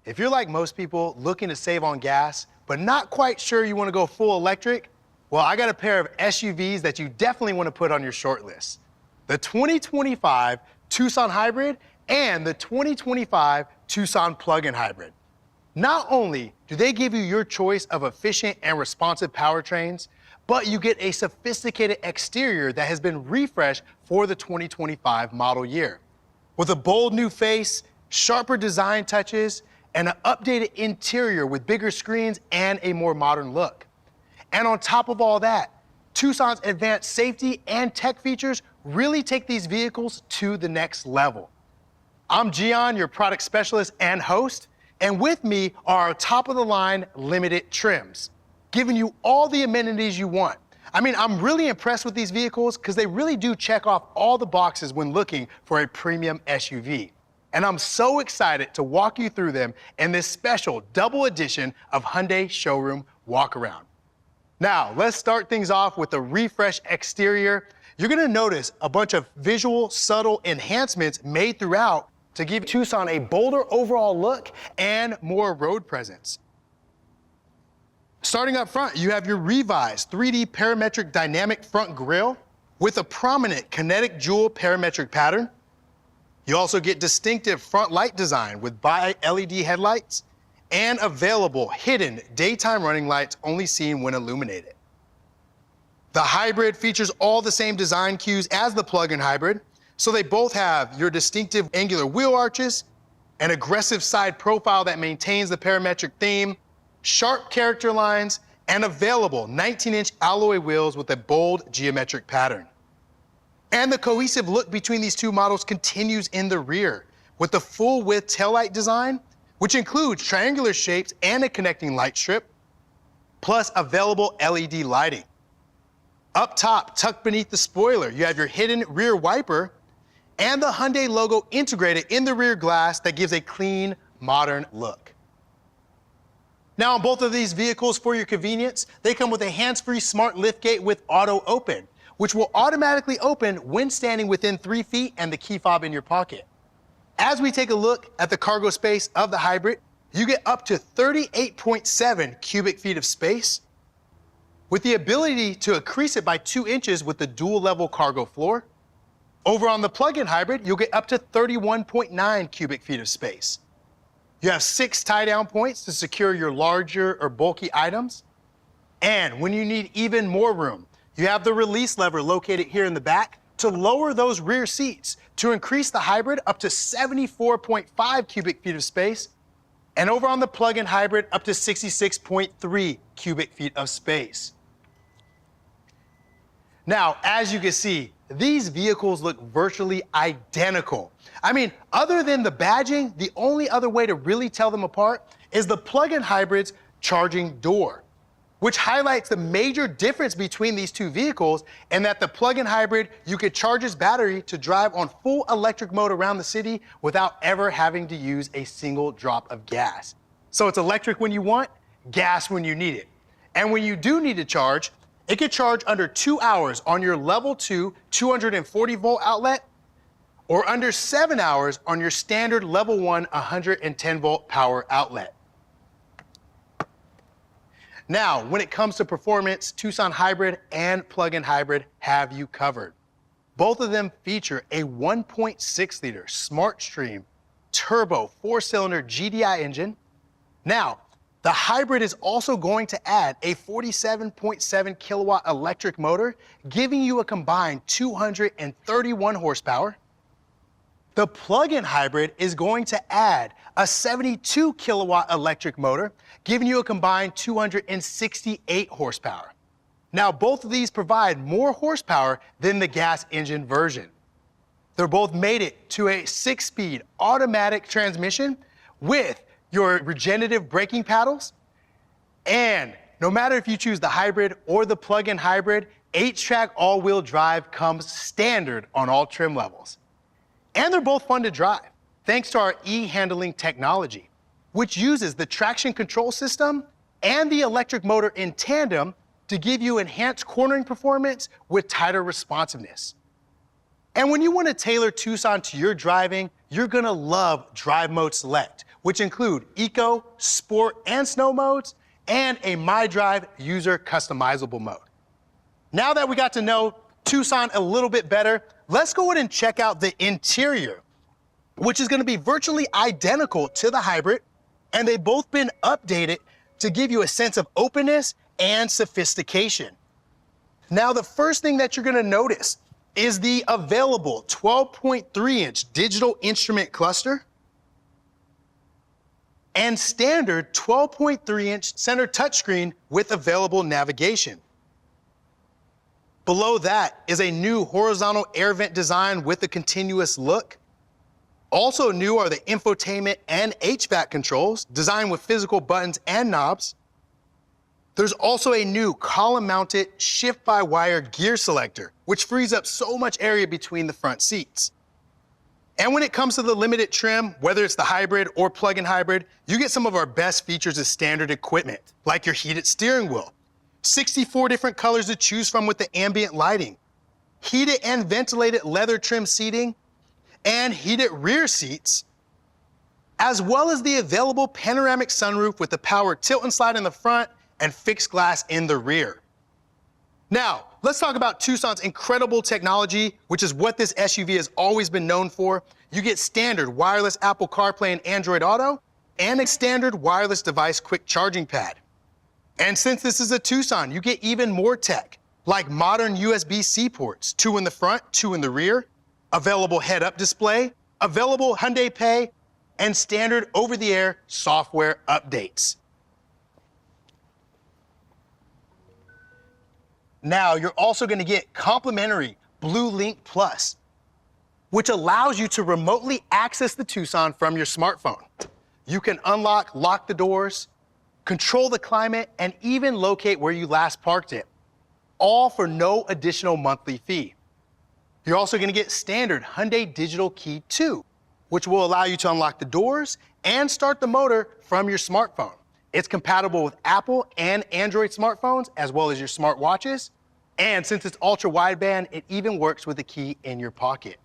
If you're like most people looking to save on gas, but not quite sure you want to go full electric, well, I got a pair of SUVs that you definitely want to put on your short list. The 2025 Tucson Hybrid and the 2025 Tucson Plug-in Hybrid. Not only do they give you your choice of efficient and responsive powertrains, but you get a sophisticated exterior that has been refreshed for the 2025 model year. With a bold new face, sharper design touches, and an updated interior with bigger screens and a more modern look. And on top of all that, Tucson's advanced safety and tech features really take these vehicles to the next level. I'm Gian, your product specialist and host, and with me are our top-of-the-line limited trims, giving you all the amenities you want. I mean, I'm really impressed with these vehicles because they really do check off all the boxes when looking for a premium SUV. And I'm so excited to walk you through them in this special double edition of Hyundai Showroom Walkaround. Now, let's start things off with the refreshed exterior. You're gonna notice a bunch of visual, subtle enhancements made throughout to give Tucson a bolder overall look and more road presence. Starting up front, you have your revised 3D parametric dynamic front grille with a prominent kinetic jewel parametric pattern. You also get distinctive front light design with bi-LED headlights and available hidden daytime running lights only seen when illuminated. The hybrid features all the same design cues as the plug-in hybrid, so they both have your distinctive angular wheel arches, an aggressive side profile that maintains the parametric theme, sharp character lines, and available 19-inch alloy wheels with a bold geometric pattern. And the cohesive look between these two models continues in the rear with the full-width taillight design, which includes triangular shapes and a connecting light strip, plus available LED lighting. Up top, tucked beneath the spoiler, you have your hidden rear wiper and the Hyundai logo integrated in the rear glass that gives a clean, modern look. Now, on both of these vehicles, for your convenience, they come with a hands-free smart liftgate with auto open, which will automatically open when standing within 3 feet and the key fob in your pocket. As we take a look at the cargo space of the hybrid, you get up to 38.7 cubic feet of space, with the ability to increase it by 2 inches with the dual-level cargo floor. Over on the plug-in hybrid, you'll get up to 31.9 cubic feet of space. You have 6 tie-down points to secure your larger or bulky items. And when you need even more room, you have the release lever located here in the back to lower those rear seats to increase the hybrid up to 74.5 cubic feet of space, and over on the plug-in hybrid up to 66.3 cubic feet of space. Now, as you can see, these vehicles look virtually identical. I mean, other than the badging, the only other way to really tell them apart is the plug-in hybrid's charging door, which highlights the major difference between these two vehicles, and that the plug-in hybrid, you could charge its battery to drive on full electric mode around the city without ever having to use a single drop of gas. So it's electric when you want, gas when you need it. And when you do need to charge, it could charge under 2 hours on your level 2 240 volt outlet, or under 7 hours on your standard level 1 110 volt power outlet. Now, when it comes to performance, Tucson Hybrid and Plug-in Hybrid have you covered. Both of them feature a 1.6-liter SmartStream turbo 4-cylinder GDI engine. Now, the hybrid is also going to add a 47.7 kilowatt electric motor, giving you a combined 231 horsepower. The plug-in hybrid is going to add a 72 kilowatt electric motor, giving you a combined 268 horsepower. Now, both of these provide more horsepower than the gas engine version. They're both mated to a 6-speed automatic transmission with your regenerative braking paddles. And no matter if you choose the hybrid or the plug-in hybrid, 8-track all-wheel drive comes standard on all trim levels. And they're both fun to drive, thanks to our e-handling technology, which uses the traction control system and the electric motor in tandem to give you enhanced cornering performance with tighter responsiveness. And when you want to tailor Tucson to your driving, you're gonna love Drive Mode Select, which include Eco, Sport, and Snow modes, and a My Drive user customizable mode. Now that we got to know Tucson a little bit better, let's go ahead and check out the interior, which is gonna be virtually identical to the hybrid, and they've both been updated to give you a sense of openness and sophistication. Now, the first thing that you're gonna notice is the available 12.3-inch digital instrument cluster and standard 12.3-inch center touchscreen with available navigation. Below that is a new horizontal air vent design with a continuous look. Also new are the infotainment and HVAC controls, designed with physical buttons and knobs. There's also a new column-mounted shift-by-wire gear selector, which frees up so much area between the front seats. And when it comes to the limited trim, whether it's the hybrid or plug-in hybrid, you get some of our best features as standard equipment, like your heated steering wheel, 64 different colors to choose from with the ambient lighting, heated and ventilated leather trim seating, and heated rear seats, as well as the available panoramic sunroof with the power tilt and slide in the front and fixed glass in the rear. Now, let's talk about Tucson's incredible technology, which is what this SUV has always been known for. You get standard wireless Apple CarPlay and Android Auto, and a standard wireless device quick charging pad. And since this is a Tucson, you get even more tech, like modern USB-C ports, 2 in the front, 2 in the rear, available head-up display, available Hyundai Pay, and standard over-the-air software updates. Now, you're also gonna get complimentary Blue Link Plus, which allows you to remotely access the Tucson from your smartphone. You can lock the doors, control the climate, and even locate where you last parked it, all for no additional monthly fee. You're also gonna get standard Hyundai Digital Key 2, which will allow you to unlock the doors and start the motor from your smartphone. It's compatible with Apple and Android smartphones, as well as your smartwatches. And since it's ultra wideband, it even works with the key in your pocket.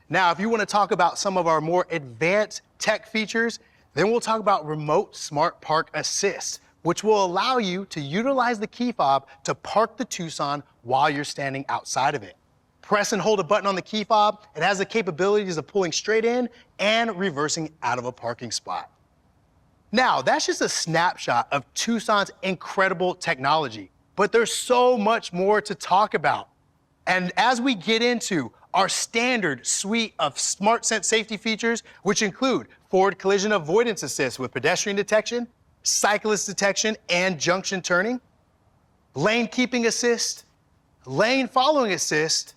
Now, if you want to talk about some of our more advanced tech features, then we'll talk about Remote Smart Park Assist, which will allow you to utilize the key fob to park the Tucson while you're standing outside of it. Press and hold a button on the key fob. It has the capabilities of pulling straight in and reversing out of a parking spot. Now, that's just a snapshot of Tucson's incredible technology, but there's so much more to talk about. And as we get into our standard suite of SmartSense safety features, which include forward collision avoidance assist with pedestrian detection, cyclist detection and junction turning, lane keeping assist, lane following assist,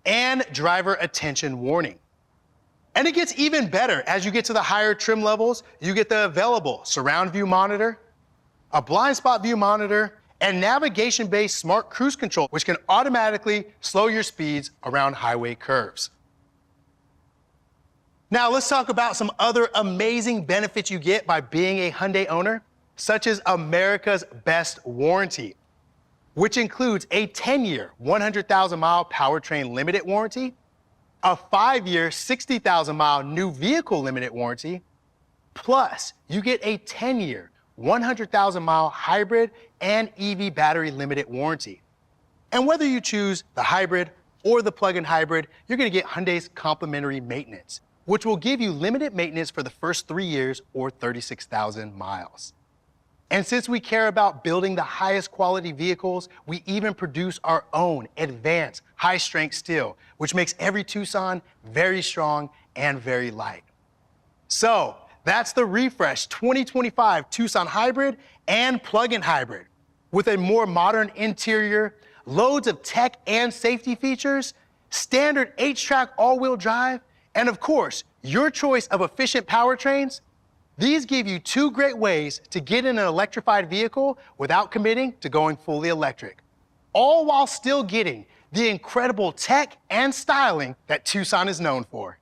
and driver attention warning. And it gets even better as you get to the higher trim levels. You get the available surround view monitor, a blind spot view monitor, and navigation-based smart cruise control, which can automatically slow your speeds around highway curves. Now let's talk about some other amazing benefits you get by being a Hyundai owner, such as America's Best Warranty, which includes a 10-year, 100,000-mile powertrain limited warranty, a 5-year, 60,000-mile new vehicle limited warranty, plus you get a 10-year, 100,000-mile hybrid and EV battery limited warranty. And whether you choose the hybrid or the plug-in hybrid, you're gonna get Hyundai's complimentary maintenance, which will give you limited maintenance for the first 3 years or 36,000 miles. And since we care about building the highest quality vehicles, we even produce our own advanced high-strength steel, which makes every Tucson very strong and very light. So that's the refreshed 2025 Tucson Hybrid and plug-in hybrid. With a more modern interior, loads of tech and safety features, standard H-Track all-wheel drive, and of course, your choice of efficient powertrains. These give you 2 great ways to get in an electrified vehicle without committing to going fully electric, all while still getting the incredible tech and styling that Tucson is known for.